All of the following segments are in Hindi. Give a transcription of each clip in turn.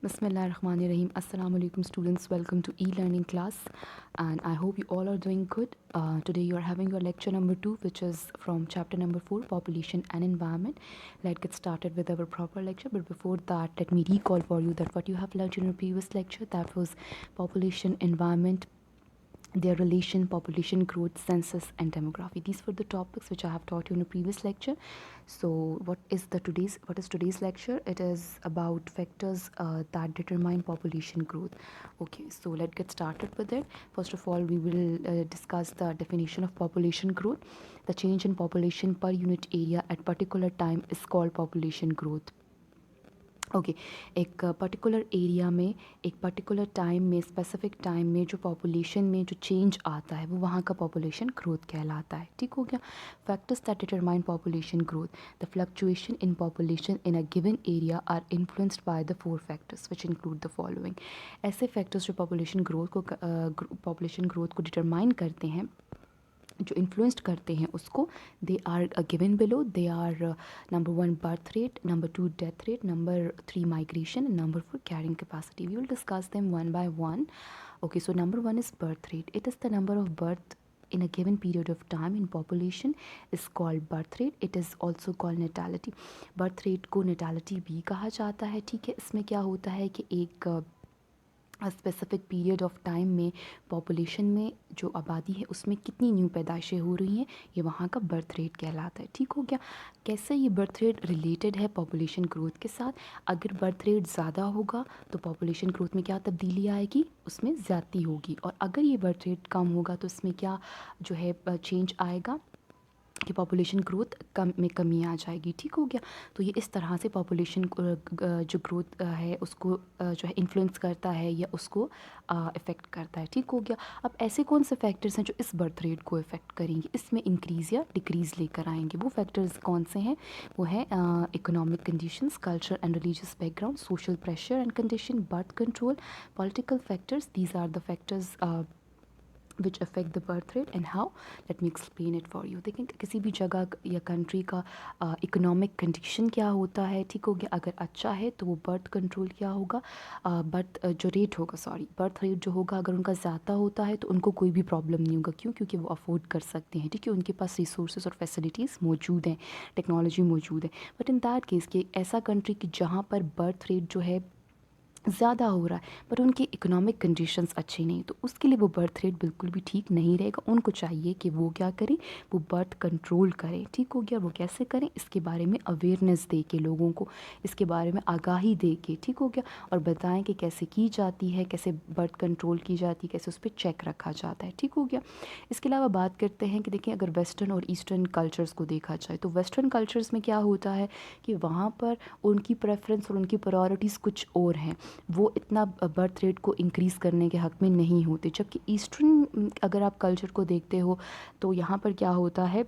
Bismillahirrahmanirrahim. Assalamu alaikum students. Welcome to e-learning class and I hope you all are doing good. Today you are having your lecture number 2 which is from chapter number 4 population and environment. Let's get started with our proper lecture, but before that let me recall for you that what you have learned in your previous lecture, that was population, environment, their relation, population growth, census and demography. These were the topics which I have taught you in a previous lecture. So what is today's lecture? It is about factors that determine population growth. Okay, so let's get started with it. First of all, we will discuss the definition of population growth. The change in population per unit area at particular time is called population growth. Okay एक पर्टिकुलर एरिया में एक पर्टिकुलर टाइम में स्पेसिफिक टाइम में जो पॉपुलेशन में जो चेंज आता है वो वहाँ का पॉपुलेशन ग्रोथ कहलाता है. ठीक हो गया. Factors that determine population growth. The fluctuation in population in a given area are influenced by the 4 factors which include the following. ऐसे फैक्टर्स जो पॉपुलेशन ग्रोथ को डिटरमाइन करते हैं, जो इन्फ्लुएंस्ड करते हैं उसको, they are given below. They are number 1 birth rate, number 2 death rate, number 3 migration, number 4 carrying capacity. We will discuss them one by one. Okay, so number 1 is birth rate. It is the number of birth in a given period of time in population is called birth rate. It is also called natality. Birth rate को natality भी कहा जाता है. ठीक है, इसमें क्या होता है कि एक स्पेसिफिक पीरियड ऑफ टाइम में पॉपुलेशन में जो आबादी है उसमें कितनी न्यू पैदाइशें हो रही हैं, ये वहाँ का बर्थ रेट कहलाता है. ठीक हो गया. कैसे ये बर्थ रेट रिलेटेड है पॉपुलेशन ग्रोथ के साथ? अगर बर्थ रेट ज़्यादा होगा तो पॉपुलेशन ग्रोथ में क्या तब्दीली आएगी, उसमें ज़्यादती होगी. और अगर ये बर्थ रेट कम होगा तो इसमें क्या जो है चेंज आएगा कि पॉपुलेशन ग्रोथ में कमी आ जाएगी. ठीक हो गया. तो ये इस तरह से पॉपुलेशन जो ग्रोथ है उसको जो है इन्फ्लुएंस करता है या उसको इफ़ेक्ट करता है. ठीक हो गया. अब ऐसे कौन से फैक्टर्स हैं जो इस बर्थ रेट को इफ़ेक्ट करेंगे, इसमें इंक्रीज़ या डिक्रीज़ लेकर आएंगे? वो फैक्टर्स कौन से हैं? वो है economic conditions, culture and religious background, social pressure and condition, birth control, political factors. These are the factors which affect the birth rate and how. Let me explain it for you. देखें किसी भी जगह या कंट्री का इकोनॉमिक कंडीशन क्या होता है. ठीक हो गया. अगर अच्छा है तो वो बर्थ कंट्रोल क्या होगा, बर्थ जो रेट होगा, सॉरी बर्थ रेट जो होगा अगर उनका ज़्यादा होता है तो उनको कोई भी प्रॉब्लम नहीं होगा. क्यों? क्योंकि वो अफोर्ड कर सकते हैं. ठीक है, उनके पास रिसोर्स और फैसिलिटीज़ मौजूद हैं, टेक्नोलॉजी मौजूद है. बट इन दैट केस कि ऐसा कंट्री की जहाँ पर बर्थ रेट जो है ज़्यादा हो रहा है पर उनकी इकोनॉमिक कंडीशंस अच्छी नहीं, तो उसके लिए वो बर्थ रेट बिल्कुल भी ठीक नहीं रहेगा. उनको चाहिए कि वो क्या करें, वो बर्थ कंट्रोल करें. ठीक हो गया. वो कैसे करें, इसके बारे में अवेयरनेस दे के लोगों को, इसके बारे में आगाही दे के, ठीक हो गया, और बताएं कि कैसे की जाती है, कैसे बर्थ कंट्रोल की जाती है, कैसे उस पर चेक रखा जाता है. ठीक हो गया. इसके अलावा बात करते हैं कि देखिए अगर वेस्टर्न और ईस्टर्न कल्चर्स को देखा जाए तो वेस्टर्न कल्चर्स में क्या होता है कि वहाँ पर उनकी प्रेफरेंस और उनकी प्रायोरिटीज़ कुछ और हैं. वो इतना बर्थ रेट को इंक्रीज़ करने के हक़ में नहीं होते. जबकि ईस्टर्न अगर आप कल्चर को देखते हो तो यहाँ पर क्या होता है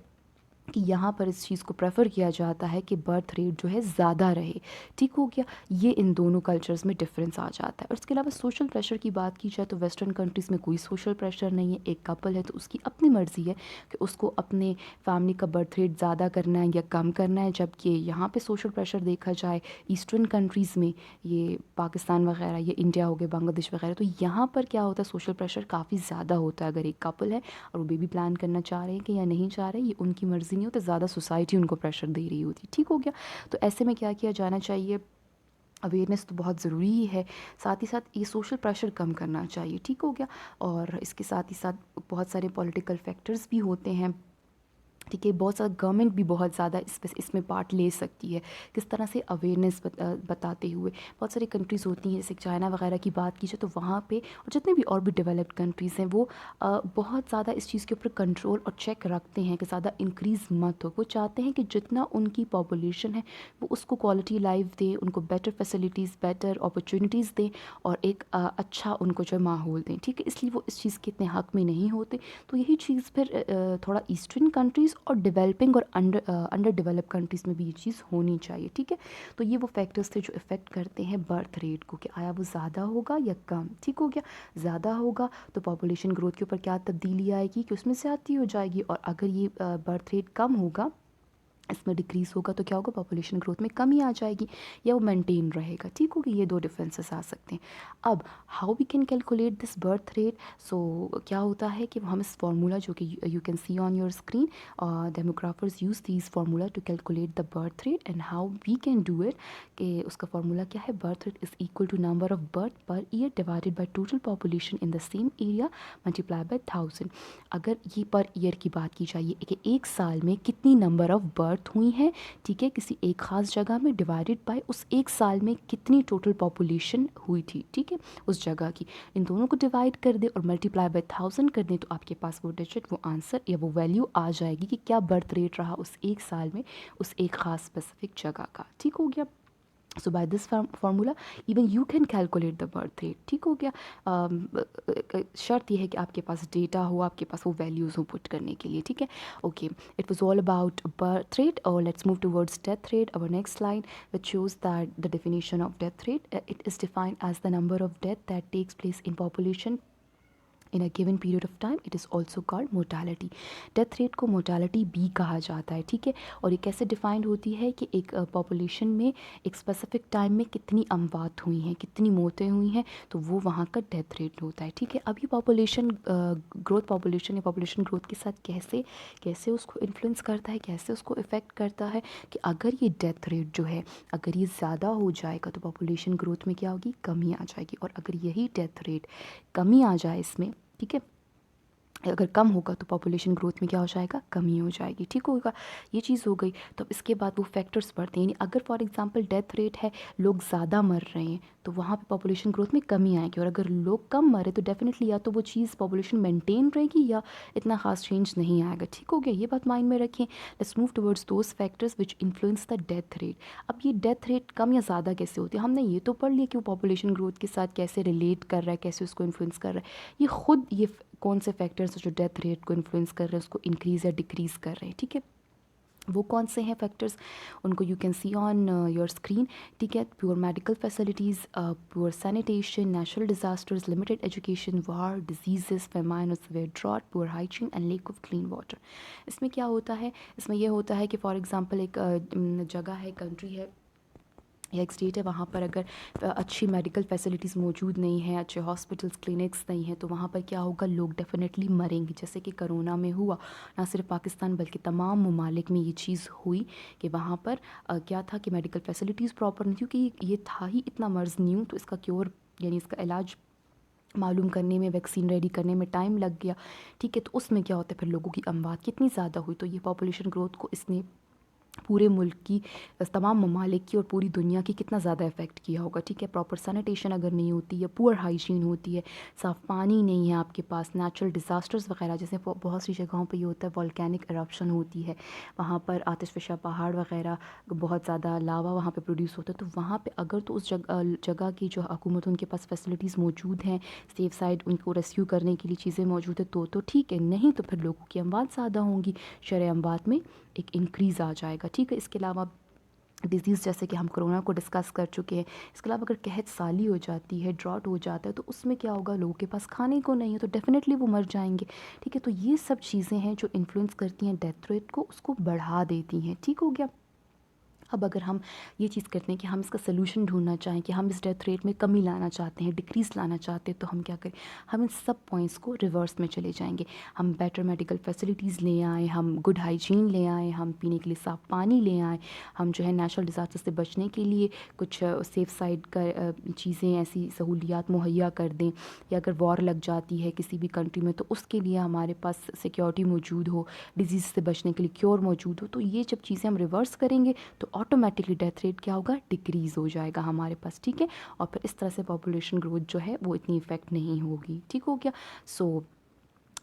कि यहाँ पर इस चीज़ को प्रेफर किया जाता है कि बर्थ रेट जो है ज़्यादा रहे. ठीक हो गया. ये इन दोनों कल्चर्स में डिफरेंस आ जाता है. और इसके अलावा सोशल प्रेशर की बात की जाए तो वेस्टर्न कंट्रीज़ में कोई सोशल प्रेशर नहीं है. एक कपल है तो उसकी अपनी मर्ज़ी है कि उसको अपने फैमिली का बर्थ रेट ज़्यादा करना है या कम करना है. जबकि यहाँ पे सोशल प्रेशर देखा जाए ईस्टर्न कंट्रीज़ में, ये पाकिस्तान वगैरह, ये इंडिया हो गया, बांग्लादेश वगैरह, तो यहाँ पर क्या होता है, सोशल प्रेशर काफ़ी ज़्यादा होता है. अगर एक कपल है और वो बेबी प्लान करना चाह रहे हैं कि या नहीं चाह रहे, ये उनकी मर्ज़ी नहीं होती, ज़्यादा सोसाइटी उनको प्रेशर दे रही होती. ठीक हो गया. तो ऐसे में क्या किया जाना चाहिए, अवेयरनेस तो बहुत ज़रूरी ही है, साथ ही साथ ये सोशल प्रेशर कम करना चाहिए. ठीक हो गया. और इसके साथ ही साथ बहुत सारे पॉलिटिकल फैक्टर्स भी होते हैं. ठीक है, बहुत सारा गवर्नमेंट भी बहुत ज़्यादा इसमें पार्ट ले सकती है. किस तरह से अवेयरनेस बताते हुए. बहुत सारी कंट्रीज़ होती हैं, जैसे चाइना वगैरह की बात की जाए तो वहाँ पे और जितने भी और भी डेवलप्ड कंट्रीज़ हैं वो बहुत ज़्यादा इस चीज़ के ऊपर कंट्रोल और चेक रखते हैं कि ज़्यादा इंक्रीज़ मत हो. वो चाहते हैं कि जितना उनकी पॉपुलेशन है वो उसको क्वालिटी लाइफ दे, उनको बेटर फैसिलिटीज़, बेटर अपॉर्चुनिटीज़ दें और एक अच्छा उनको जो माहौल दें. ठीक है, इसलिए वो इस चीज़ के इतने हक़ में नहीं होते. तो यही चीज़ फिर थोड़ा ईस्टर्न कंट्रीज़ और डेवलपिंग और अंडर डेवलप कंट्रीज़ में भी ये चीज़ होनी चाहिए. ठीक है. तो ये वो फैक्टर्स थे जो इफ़ेक्ट करते हैं बर्थ रेट को, कि आया वो ज़्यादा होगा या कम. ठीक हो गया. ज़्यादा होगा तो पॉपुलेशन ग्रोथ के ऊपर क्या तब्दीली आएगी कि उसमें ज़्यादती हो जाएगी, और अगर ये बर्थ रेट कम होगा इसमें डिक्रीज़ होगा तो क्या होगा, पॉपुलेशन ग्रोथ में कमी आ जाएगी या वो मेंटेन रहेगा। ठीक होगी, ये दो डिफरेंसेस आ सकते हैं। अब how we can calculate this birth rate. So क्या होता है कि हम इस फार्मूला जो कि you can see on your screen, demographers use this formula to calculate the birth rate and how we can do it. कि उसका फार्मूला क्या है, birth rate is equal to number of birth per year divided by total population in the same area multiply by 1000। अगर ये पर ईयर की बात की जाए कि एक साल में कितनी नंबर ऑफ़ बर्थ हुई हैं, ठीक है, किसी एक ख़ास जगह में, डिवाइडेड बाय उस एक साल में कितनी टोटल पॉपुलेशन हुई थी, ठीक है, उस जगह की। इन दोनों को डिवाइड कर दें और मल्टीप्लाई बाय 1000 कर दें तो आपके पास वो डिजिट, वो आंसर या वो वैल्यू आ जाएगी कि क्या बर्थ रेट रहा उस एक साल में उस एक ख़ास स्पेसिफिक जगह का। ठीक हो गया। So by this formula even you can calculate the birth rate. ठीक हो गया। शर्त यह है कि आपके पास डेटा हो, आपके पास वो वैल्यूज़ हो पुट करने के लिए। ठीक है, okay, it was all about birth rate और let's move towards death rate. Our next line which shows that the definition of death rate, it is defined as the number of death that takes place in population in a given period of time. It is also called mortality. Death rate को मोर्टालिटी भी कहा जाता है। ठीक है, और ये कैसे डिफाइंड होती है कि एक पॉपुलेशन में एक स्पेसिफिक टाइम में कितनी अमवात हुई हैं, कितनी मौतें हुई हैं, तो वो वहाँ का डेथ रेट होता है। ठीक है, अब ये पॉपुलेशन ग्रोथ, पॉपुलेशन या पॉपुलेशन ग्रोथ के साथ कैसे कैसे उसको इन्फ्लुएंस करता है, कैसे उसको इफ़ेक्ट करता है कि अगर ये डेथ रेट जो है अगर ये ज़्यादा हो जाएगा तो पॉपुलेशन ग्रोथ में क्या होगी, कमी आ जाएगी। और अगर यही डेथ रेट कमी आ जाए इसमें, ठीक है, अगर कम होगा तो पॉपुलेशन ग्रोथ में क्या हो जाएगा, कमी हो जाएगी। ठीक होगा, ये चीज़ हो गई। तो अब इसके बाद वो फैक्टर्स बढ़ते हैं, यानी अगर फॉर एग्जांपल डेथ रेट है, लोग ज़्यादा मर रहे हैं तो वहाँ पे पॉपुलेशन ग्रोथ में कमी आएगी। और अगर लोग कम मरे तो डेफिनेटली या तो वो चीज़ पॉपुलेशन मेंटेन रहेगी या इतना खास चेंज नहीं आएगा। ठीक हो गया, ये बात माइंड में रखें। Let's move towards those factors which influence the death rate. अब ये डेथ रेट कम या ज़्यादा कैसे होती है, हमने ये तो पढ़ लिया कि वो पॉपुलेशन ग्रोथ के साथ कैसे रिलेट कर रहा है, कैसे उसको इन्फ्लुएंस कर रहा है। ये खुद ये कौन से फैक्टर्स जो डेथ रेट को इन्फ्लुएंस कर रहे हैं, उसको इंक्रीज़ या डिक्रीज़ कर रहे हैं। ठीक है, वो कौन से हैं फैक्टर्स, उनको you can see on your screen. ठीक है, pure medical facilities, pure sanitation, natural disasters, limited education, war, diseases, famine और severe drought, poor hygiene and lack of clean water. इसमें क्या होता है, इसमें यह होता है कि फॉर एग्जांपल एक जगह है, कंट्री है या एक स्टेट है, वहाँ पर अगर अच्छी मेडिकल फैसिलिटीज़ मौजूद नहीं हैं, अच्छे हॉस्पिटल्स, क्लिनिक्स नहीं हैं, तो वहाँ पर क्या होगा, लोग डेफिनेटली मरेंगे। जैसे कि कोरोना में हुआ, ना सिर्फ पाकिस्तान बल्कि तमाम ममालिक में ये चीज़ हुई कि वहाँ पर क्या था कि मेडिकल फैसिलिटीज़ प्रॉपर नहीं थी, क्योंकि ये था ही इतना मर्ज़ न्यू, तो इसका क्योर यानी इसका इलाज मालूम करने में, वैक्सीन रेडी करने में टाइम लग गया। ठीक है, तो उसमें क्या होता है, फिर लोगों की अमवात कितनी ज़्यादा हुई। तो ये पॉपुलेशन ग्रोथ को इसने पूरे मुल्क की, तमाम ममालिक की और पूरी दुनिया की कितना ज़्यादा इफ़ेक्ट किया होगा। ठीक है, प्रॉपर सैनिटेशन अगर नहीं होती है, पुअर हाइजीन होती है, साफ़ पानी नहीं है आपके पास, नेचुरल डिज़ास्टर्स वगैरह, जैसे बहुत सी जगहों पे ये होता है वॉल्केनिक एरप्शन होती है, वहाँ पर आतिशफ़शा पहाड़ वगैरह, बहुत ज़्यादा लावा वहाँ पे प्रोड्यूस होता है। तो वहाँ पे अगर तो उस जगह की जो हुकूमत, उनके पास फैसिलिटीज़ मौजूद हैं, सेफ साइड उनको रेस्क्यू करने के लिए चीज़ें मौजूद है, तो ठीक है, नहीं तो फिर लोगों की अमवात ज़्यादा होंगी, शरह अमवात में एक इंक्रीज़ आ जाएगा। ठीक है, इसके अलावा डिज़ीज़ जैसे कि हम कोरोना को डिस्कस कर चुके हैं, इसके अलावा अगर कहत साली हो जाती है, ड्रॉट हो जाता है, तो उसमें क्या होगा, लोगों के पास खाने को नहीं है, तो डेफिनेटली वो मर जाएंगे। ठीक है, तो ये सब चीज़ें हैं जो इन्फ्लुएंस करती हैं डेथ रेट को, उसको बढ़ा देती हैं। ठीक हो गया। अब अगर हम ये चीज़ करते हैं कि हम इसका सलूशन ढूंढना चाहें कि हम इस डेथ रेट में कमी लाना चाहते हैं, डिक्रीज़ लाना चाहते हैं, तो हम क्या करें, हम इन सब पॉइंट्स को रिवर्स में चले जाएंगे। हम बेटर मेडिकल फैसिलिटीज़ ले आएँ, हम गुड हाइजीन ले आएँ, हम पीने के लिए साफ़ पानी ले आएँ, हम जो है नेचुरल डिज़ास्टर से बचने के लिए कुछ सेफ साइड का चीज़ें, ऐसी सहूलियात मुहैया कर दें। या अगर वॉर लग जाती है किसी भी कंट्री में, तो उसके लिए हमारे पास सिक्योरिटी मौजूद हो, डिजीज़ से बचने के लिए क्योर मौजूद हो। तो ये जब चीज़ें हम रिवर्स करेंगे तो ऑटोमेटिकली डेथ रेट क्या होगा, डिक्रीज़ हो जाएगा हमारे पास। ठीक है, और फिर इस तरह से पॉपुलेशन ग्रोथ जो है वो इतनी इफेक्ट नहीं होगी। ठीक हो गया। सो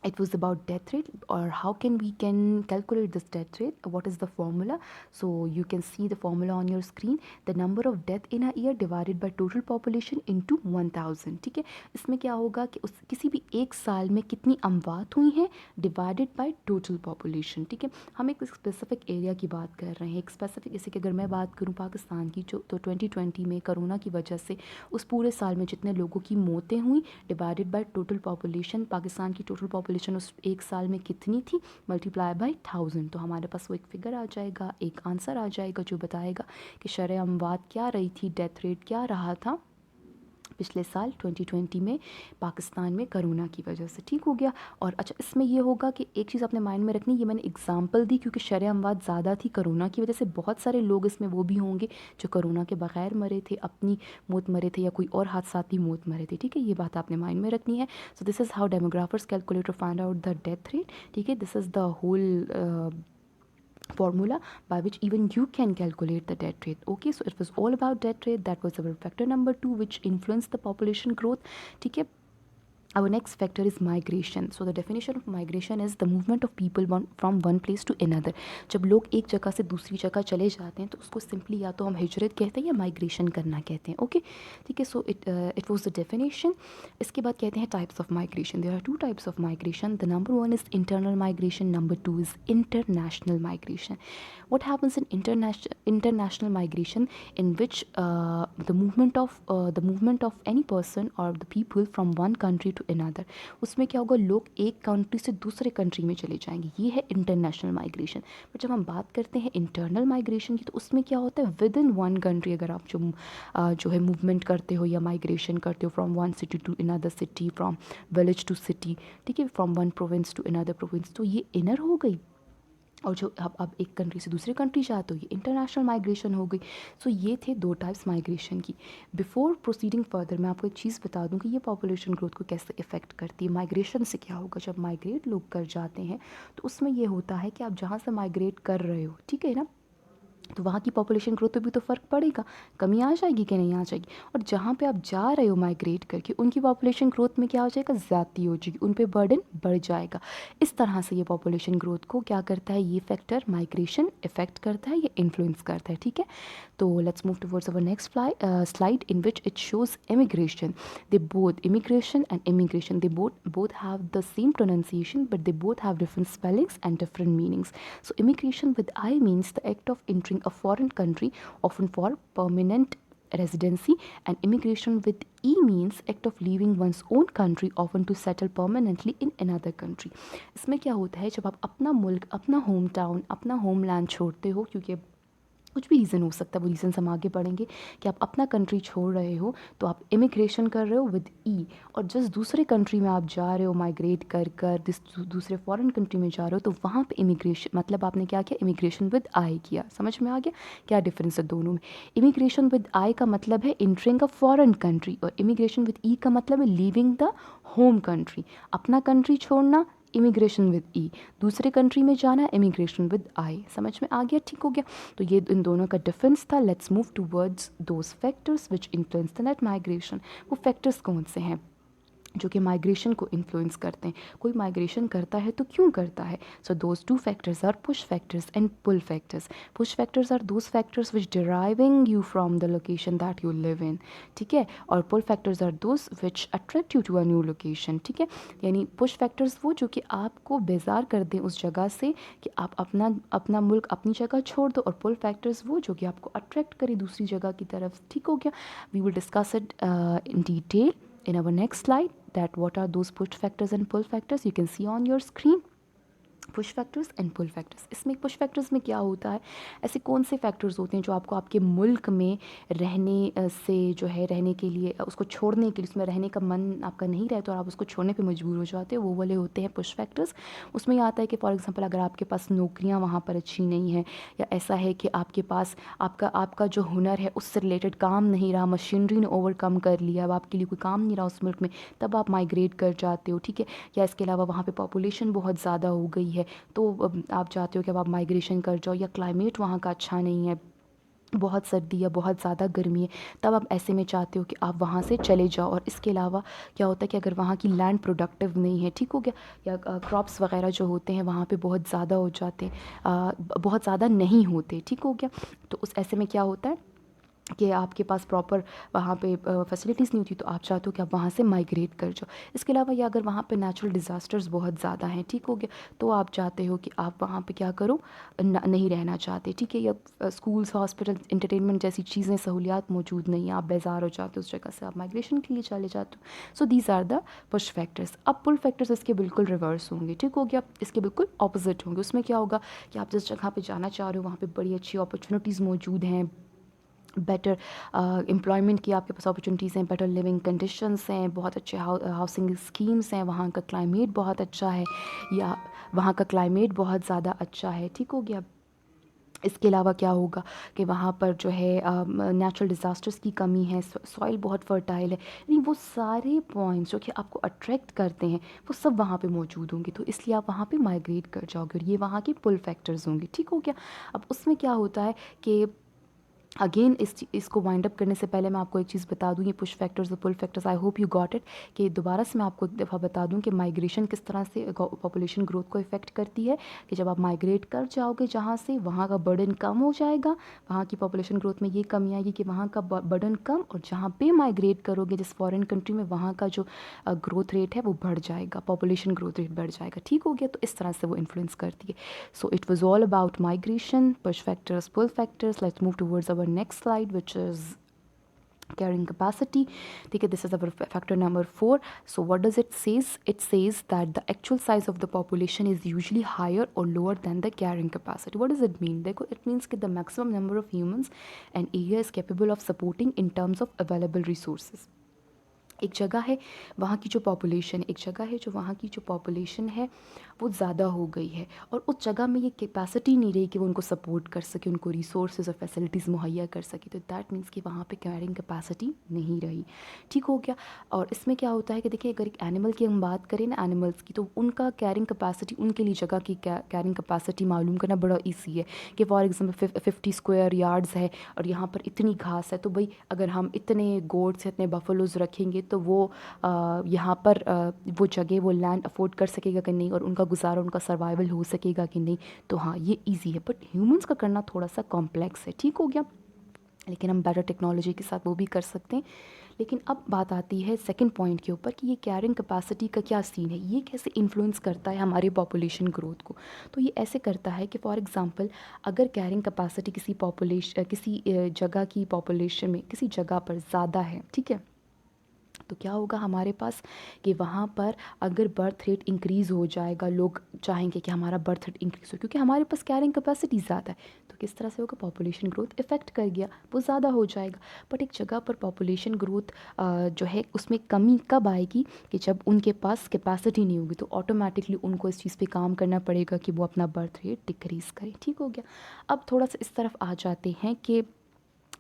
it was about death rate, or how can we can calculate this death rate, what is the formula. So you can see the formula on your screen, the number of death in a year divided by total population into 1000। ठीक है, इसमें क्या होगा कि उस किसी भी एक साल में कितनी अमवात हुई हैं डिवाइडेड बाय टोटल पॉपुलेशन। ठीक है, हम एक स्पेसिफिक एरिया की बात कर रहे हैं, एक स्पेसिफिक, जैसे कि अगर मैं बात करूं पाकिस्तान की, जो तो 2020 में कोरोना की वजह से उस पूरे साल में जितने लोगों की मौतें हुई divided by total population, Pakistan की टोटल पॉपुलेशन उस एक साल में कितनी थी, मल्टीप्लाई बाय 1000। तो हमारे पास वो एक फिगर आ जाएगा, एक आंसर आ जाएगा जो बताएगा कि शरह अमवात क्या रही थी, डेथ रेट क्या रहा था पिछले साल 2020 में पाकिस्तान में कोरोना की वजह से। ठीक हो गया। और अच्छा, इसमें ये होगा कि एक चीज़ अपने माइंड में रखनी, ये मैंने एग्जांपल दी क्योंकि शरह अमवात ज़्यादा थी कोरोना की वजह से। बहुत सारे लोग इसमें वो भी होंगे जो कोरोना के बगैर मरे थे, अपनी मौत मरे थे, या कोई और हादसाती मौत मरे थे। ठीक है, ये बात आपने माइंड में रखनी है। So this is how demographers calculate find out the death rate. ठीक है, this is the whole formula by which even you can calculate the death rate. Okay, so it was all about death rate. That was our factor number 2 which influenced the population growth. ठीक है, our next factor is migration. So the definition of migration is the movement of people from one place to another. जब लोग एक जगह से दूसरी जगह चले जाते हैं तो उसको सिंपली या तो हम हिजरत कहते हैं या माइग्रेशन करना कहते हैं। ओके, ठीक है। So it was the definition. इसके बाद कहते हैं types of migration. There are two types of migration. The number 1 is internal migration, number 2 is international migration. What happens in international migration, in which the movement of any person or the people from one country to another, उसमें क्या होगा, लोग एक कंट्री से दूसरे कंट्री में चले जाएंगे, ये है इंटरनेशनल माइग्रेशन। बट जब हम बात करते हैं इंटरनल माइग्रेशन की, तो उसमें क्या होता है, विद इन वन कंट्री अगर आप जो है मूवमेंट करते हो या माइग्रेशन करते हो from one city to another city, from village to city, ठीक है, from one province to another province, तो ये इनर हो गई। और जो अब एक कंट्री से दूसरी कंट्री जाते हो, ये इंटरनेशनल माइग्रेशन हो गई। सो ये थे दो टाइप्स माइग्रेशन की। बिफोर प्रोसीडिंग फर्दर मैं आपको एक चीज़ बता दूं कि ये पॉपुलेशन ग्रोथ को कैसे इफेक्ट करती है। माइग्रेशन से क्या होगा, जब माइग्रेट लोग कर जाते हैं तो उसमें ये होता है कि आप जहाँ से माइग्रेट कर रहे हो, ठीक है ना, तो वहाँ की पॉपुलेशन ग्रोथ पे भी तो फ़र्क पड़ेगा, कमी आ जाएगी कि नहीं आ जाएगी। और जहाँ पे आप जा रहे हो माइग्रेट करके, उनकी पॉपुलेशन ग्रोथ में क्या हो जाएगा, ज़्यादती हो जाएगी, उन पे बर्डन बढ़ जाएगा। इस तरह से ये पॉपुलेशन ग्रोथ को क्या करता है, ये फैक्टर माइग्रेशन इफेक्ट करता है, ये इन्फ्लुएंस करता है। ठीक है, तो let's move towards our next slide in which it shows immigration. They both, immigration and immigration, they both have the same pronunciation, but they both have different spellings and different meanings. So immigration with I means the act of entering a foreign country, often for permanent residency, and immigration with E means act of leaving one's own country, often to settle permanently in another country. इसमें क्या होता है, जब आप अपना मुल्क, अपना होम टाउन, अपना होमलैंड छोड़ते हो, क्योंकि कुछ भी रीज़न हो सकता है, वो रीज़न हम आगे पढ़ेंगे, कि आप अपना कंट्री छोड़ रहे हो तो आप इमिग्रेशन कर रहे हो विद ई, और जिस दूसरे कंट्री में आप जा रहे हो माइग्रेट कर कर दूसरे फॉरेन कंट्री में जा रहे हो, तो वहाँ पे इमिग्रेशन मतलब आपने क्या किया, इमिग्रेशन विद आई किया। समझ में आ गया क्या डिफरेंस है दोनों में। इमिग्रेशन विद आई का मतलब है इंटरिंग अ फॉरेन कंट्री, और इमिग्रेशन विद ई का मतलब है लीविंग द होम कंट्री। अपना कंट्री छोड़ना इमिग्रेशन विद ई, दूसरे कंट्री में जाना इमिग्रेशन विद आई। समझ में आ गया, ठीक हो गया। तो ये इन दोनों का डिफरेंस था। Let's move towards those factors which influence the net migration. वो फैक्टर्स कौन से हैं जो कि माइग्रेशन को इन्फ्लुएंस करते हैं। कोई माइग्रेशन करता है तो क्यों करता है। So those two factors are push factors and pull factors. Push factors are those factors which deriving you from the location that you live in, ठीक है, और pull factors are those which attract you to a new location, ठीक है। यानी पुश फैक्टर्स वो जो कि आपको बेजार कर दें उस जगह से, कि आप अपना मुल्क, अपनी जगह छोड़ दो, और पुल फैक्टर्स वो जो कि आपको अट्रैक्ट करे दूसरी जगह की तरफ, ठीक हो गया। We will discuss it in detail in our next slide, that what are those push factors and pull factors. You can see on your screen push factors and pull factors. इसमें पुश फैक्टर्स में क्या होता है, ऐसे कौन से फैक्टर्स होते हैं जो आपको आपके मुल्क में रहने से जो है, रहने के लिए, उसको छोड़ने के लिए, उसमें रहने का मन आपका नहीं रहता और आप उसको छोड़ने पे मजबूर हो जाते हो, वो वाले होते हैं पुश फैक्टर्स. उसमें ये आता है कि फॉर एग्जांपल अगर आपके पास नौकरियां वहाँ पर अच्छी नहीं है, या ऐसा है कि आपके पास आपका जो हुनर है उससे रिलेटेड काम नहीं रहा, मशीनरी ने ओवरकम कर लिया, अब आपके लिए कोई काम नहीं रहा उस मुल्क में, तब आप माइग्रेट कर जाते हो, ठीक है. या इसके अलावा वहाँ पे पॉपुलेशन बहुत ज़्यादा हो गई है, तो आप चाहते हो कि अब आप माइग्रेशन कर जाओ, या क्लाइमेट वहाँ का अच्छा नहीं है, बहुत सर्दी या बहुत ज़्यादा गर्मी है, तब आप ऐसे में चाहते हो कि आप वहाँ से चले जाओ. और इसके अलावा क्या होता है कि अगर वहाँ की लैंड प्रोडक्टिव नहीं है, ठीक हो गया, या क्रॉप्स वगैरह जो होते हैं वहाँ पे बहुत ज़्यादा हो जाते हैं, बहुत ज़्यादा नहीं होते, ठीक हो गया, तो उस ऐसे में क्या होता है कि आपके पास प्रॉपर वहाँ पे फैसिलिटीज़ नहीं होती, तो आप चाहते हो कि आप वहाँ से माइग्रेट कर जाओ। इसके अलावा या अगर वहाँ पे नेचुरल डिज़ास्टर्स बहुत ज़्यादा हैं, ठीक हो गया, तो आप चाहते हो कि आप वहाँ पे क्या करो, नहीं रहना चाहते, ठीक है, या स्कूल्स, हॉस्पिटल, एंटरटेनमेंट जैसी चीज़ें, सहूलियात मौजूद नहीं है, आप बेजार हो जाते हो उस जगह से, आप माइग्रेशन के लिए चले जाते हो। So these are the push factors. अब पुल फैक्टर्स इसके बिल्कुल रिवर्स होंगे, ठीक हो गया, इसके बिल्कुल ऑपोजिट होंगे। उसमें क्या होगा कि आप जिस जगह पे जाना चाह रहे हो वहाँ पे बड़ी अच्छी अपॉर्चुनिटीज़ मौजूद हैं, बेटर एम्प्लॉयमेंट की आपके पास अपॉर्चुनिटीज़ हैं, बेटर लिविंग कंडीशंस हैं, बहुत अच्छे हाउसिंग स्कीम्स हैं, वहाँ का क्लाइमेट बहुत अच्छा है, या वहाँ का क्लाइमेट बहुत ज़्यादा अच्छा है, ठीक हो गया। इसके अलावा क्या होगा कि वहाँ पर जो है नेचुरल डिज़ास्टर्स की कमी है, सॉइल बहुत फर्टाइल है, यानी वो सारे पॉइंट्स जो कि आपको अट्रैक्ट करते हैं वो सब वहाँ पे मौजूद होंगे, तो इसलिए आप वहाँ पे माइग्रेट कर जाओगे, और ये वहाँ के पुल फैक्टर्स होंगे, ठीक हो गया। अब उसमें क्या होता है कि अगेन इसको वाइंड अप करने से पहले मैं आपको एक चीज़ बता दूं, ये पुश फैक्टर्स और pull factors, I hope you got it, कि दोबारा से मैं आपको एक दफ़ा बता दूं कि माइग्रेशन किस तरह से पॉपुलेशन ग्रोथ को इफ़ेक्ट करती है। कि जब आप माइग्रेट कर जाओगे जहाँ से, वहाँ का बर्डन कम हो जाएगा, वहाँ की पॉपुलेशन ग्रोथ में ये कमी आएगी कि वहाँ का बर्डन कम, और जहाँ पे माइग्रेट करोगे जिस फॉरेन कंट्री में, वहाँ का जो ग्रोथ रेट है वो बढ़ जाएगा, पॉपुलेशन ग्रोथ रेट बढ़ जाएगा, ठीक हो गया। तो इस तरह से वो इन्फ्लुएंस करती है। So it was all about migration, push factors, pull factors. Let's move towards our next slide, which is carrying capacity. Okay, this is our factor number 4. So what does it says? It says that the actual size of the population is usually higher or lower than the carrying capacity. What does it mean? देखो, it means that the maximum number of humans an area is capable of supporting in terms of available resources. एक जगह है वहाँ की जो पॉपुलेशन, एक जगह है जो वहाँ की जो पॉपुलेशन है वो ज़्यादा हो गई है, और उस जगह में ये कैपेसिटी नहीं रही कि वो उनको सपोर्ट कर सके, उनको रिसोर्सेज और फैसिलिटीज़ मुहैया कर सके, तो दैट मीन्स कि वहाँ पे कैरिंग कैपेसिटी नहीं रही, ठीक हो गया। और इसमें क्या होता है कि देखिए, अगर एक एनिमल की हम बात करें ना, एनिमल्स की, तो उनका कैरिंग कैपेसिटी, उनके लिए जगह की कैरिंग कैपेसिटी मालूम करना बड़ा ईजी है। कि फॉर एग्जाम्पल 50 स्क्वायर यार्ड्स है और यहाँ पर इतनी घास है, तो भाई अगर हम इतने गोड्स, इतने बफलोज रखेंगे तो वो यहाँ पर वो जगह, वो लैंड अफोर्ड कर सकेगा कि नहीं, और उनका गुजारा, उनका सर्वाइवल हो सकेगा कि नहीं। तो हाँ, ये इजी है, बट ह्यूमंस का करना थोड़ा सा कॉम्प्लेक्स है, ठीक हो गया। लेकिन हम बेटर टेक्नोलॉजी के साथ वो भी कर सकते हैं। लेकिन अब बात आती है सेकंड पॉइंट के ऊपर कि ये कैरिंग कैपेसिटी का क्या सीन है, ये कैसे इन्फ्लुएंस करता है हमारे पॉपुलेशन ग्रोथ को। तो ये ऐसे करता है कि फॉर एग्जांपल, अगर कैरिंग कैपेसिटी किसी पॉपुलेशन, किसी जगह की पॉपुलेशन में, किसी जगह पर ज़्यादा है, ठीक है, तो क्या होगा हमारे पास कि वहाँ पर अगर बर्थ रेट इंक्रीज़ हो जाएगा, लोग चाहेंगे कि हमारा बर्थ रेट इंक्रीज़ हो, क्योंकि हमारे पास कैरिंग कैपेसिटी ज़्यादा है, तो किस तरह से होगा, पॉपुलेशन ग्रोथ इफ़ेक्ट कर गया, वो ज़्यादा हो जाएगा। बट एक जगह पर पॉपुलेशन ग्रोथ जो है उसमें कमी कब आएगी, कि जब उनके पास कैपेसिटी नहीं होगी, तो ऑटोमेटिकली उनको इस चीज़ पे काम करना पड़ेगा कि वो अपना बर्थ रेट डिक्रीज़ करें, ठीक हो गया। अब थोड़ा सा इस तरफ आ जाते हैं कि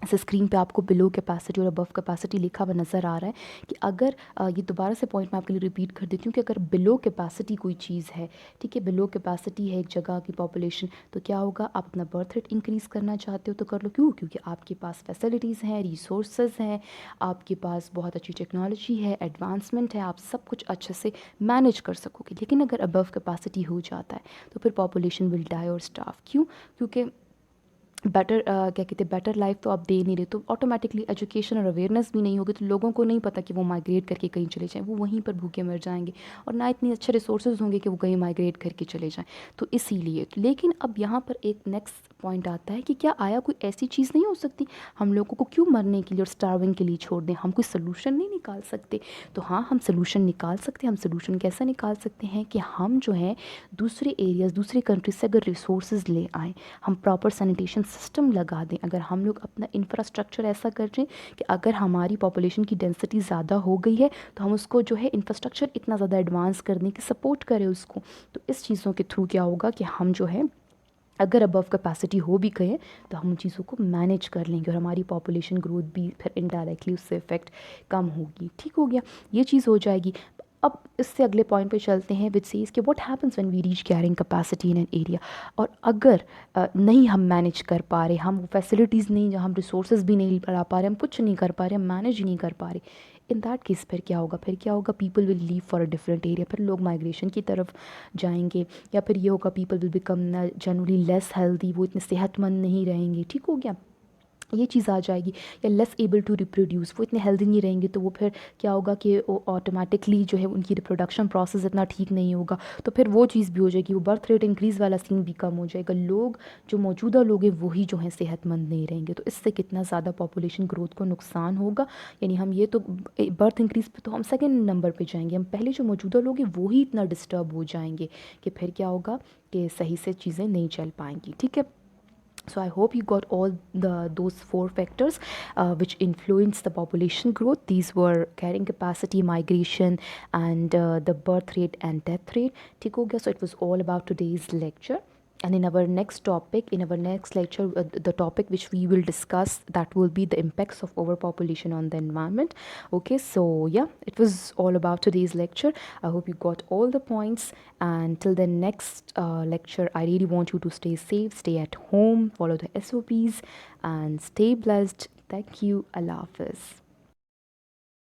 ऐसे स्क्रीन पे आपको बिलो कैपेसिटी और अबव कैपेसिटी लिखा हुआ नज़र आ रहा है, कि अगर ये दोबारा से पॉइंट मैं आपके लिए रिपीट कर देती हूँ, कि अगर बिलो कैपेसिटी कोई चीज़ है, ठीक है, बिलो कैपेसिटी है एक जगह की पॉपुलेशन, तो क्या होगा, आप अपना बर्थ रेट इंक्रीज़ करना चाहते हो तो कर लो, क्यों, क्योंकि आपके पास फैसिलिटीज़ हैं, रिसोर्सेज हैं, आपके पास बहुत अच्छी टेक्नोलॉजी है, एडवांसमेंट है, आप सब कुछ अच्छे से मैनेज कर सकोगे। लेकिन अगर अबव कैपेसिटी हो जाता है तो फिर पॉपुलेशन विल डाई और स्टाफ, क्यों, क्योंकि बेटर क्या कहते हैं, बेटर लाइफ तो आप दे नहीं रहे, तो ऑटोमेटिकली एजुकेशन और अवेयरनेस भी नहीं होगी, तो लोगों को नहीं पता कि वो माइग्रेट करके कहीं चले जाएं, वो वहीं पर भूखे मर जाएंगे, और ना इतने अच्छे रिसोर्सेज होंगे कि वो कहीं माइग्रेट करके चले जाएं। तो इसीलिए, लेकिन अब यहाँ पर एक नेक्स्ट पॉइंट आता है कि क्या आया कोई ऐसी चीज़ नहीं हो सकती, हम लोगों को क्यों मरने के लिए और स्टार्विंग के लिए छोड़ दें, हम कोई सोल्यूशन नहीं निकाल सकते। तो हाँ, हम सोल्यूशन निकाल सकते हैं। हम सोल्यूशन कैसा निकाल सकते हैं कि हम जो है दूसरे एरियाज़, दूसरी कंट्रीज से अगर रिसोर्सेज ले आएँ, हम प्रॉपर सैनिटेशन सिस्टम लगा दें, अगर हम लोग अपना इंफ्रास्ट्रक्चर ऐसा कर दें कि अगर हमारी पॉपुलेशन की डेंसिटी ज़्यादा हो गई है तो हम उसको जो है इंफ्रास्ट्रक्चर इतना ज़्यादा एडवांस कर दें कि सपोर्ट करें उसको। तो इस चीज़ों के थ्रू क्या होगा कि हम जो है, अगर अबव कैपेसिटी हो भी गए तो हम उन चीज़ों को मैनेज कर लेंगे, और हमारी पॉपुलेशन ग्रोथ भी फिर इनडायरेक्टली उससे इफ़ेक्ट कम होगी, ठीक हो गया, ये चीज़ हो जाएगी। अब इससे अगले पॉइंट पे चलते हैं, विच सेज कि what happens when we reach carrying capacity in an area. और अगर नहीं हम मैनेज कर पा रहे, हम फैसिलिटीज़ नहीं, हम रिसोर्सेज भी नहीं ला पा रहे, हम कुछ नहीं कर पा रहे, हम मैनेज ही नहीं कर पा रहे, इन दैट केस फिर क्या होगा, फिर क्या होगा, people will leave for a different area, फिर लोग माइग्रेशन की तरफ जाएंगे, या फिर ये होगा people will become generally less healthy, वो इतने सेहतमंद नहीं रहेंगे, ठीक हो गया। ये चीज़ आ जाएगी। या लेस एबल टू रिप्रोड्यूस, वो इतने हेल्दी नहीं रहेंगे, तो वो फिर क्या होगा कि वो ऑटोमेटिकली जो है उनकी रिप्रोडक्शन प्रोसेस इतना ठीक नहीं होगा, तो फिर वो चीज़ भी हो जाएगी, वो बर्थ रेट इंक्रीज़ वाला सीन भी कम हो जाएगा। लोग जो मौजूदा लोग हैं वही जो हैं सेहतमंद नहीं रहेंगे, तो इससे कितना ज़्यादा पॉपुलेशन ग्रोथ को नुकसान होगा। यानी हम ये तो बर्थ इंक्रीज़ पे तो हम सेकेंड नंबर पे जाएंगे, हम पहले जो मौजूदा लोग हैं वही इतना डिस्टर्ब हो जाएंगे कि फिर क्या होगा कि सही से चीज़ें नहीं चल पाएंगी। ठीक है। So I hope you got all those four factors which influence the population growth. These were carrying capacity, migration, and the birth rate and death rate. ठीक हो गया? So it was all about today's lecture. And in our next topic, in our next lecture, the topic which we will discuss, that will be the impacts of overpopulation on the environment. Okay, so yeah, it was all about today's lecture. I hope you got all the points. And till the next lecture, I really want you to stay safe, stay at home, follow the SOPs, and stay blessed. Thank you. Allah Hafiz.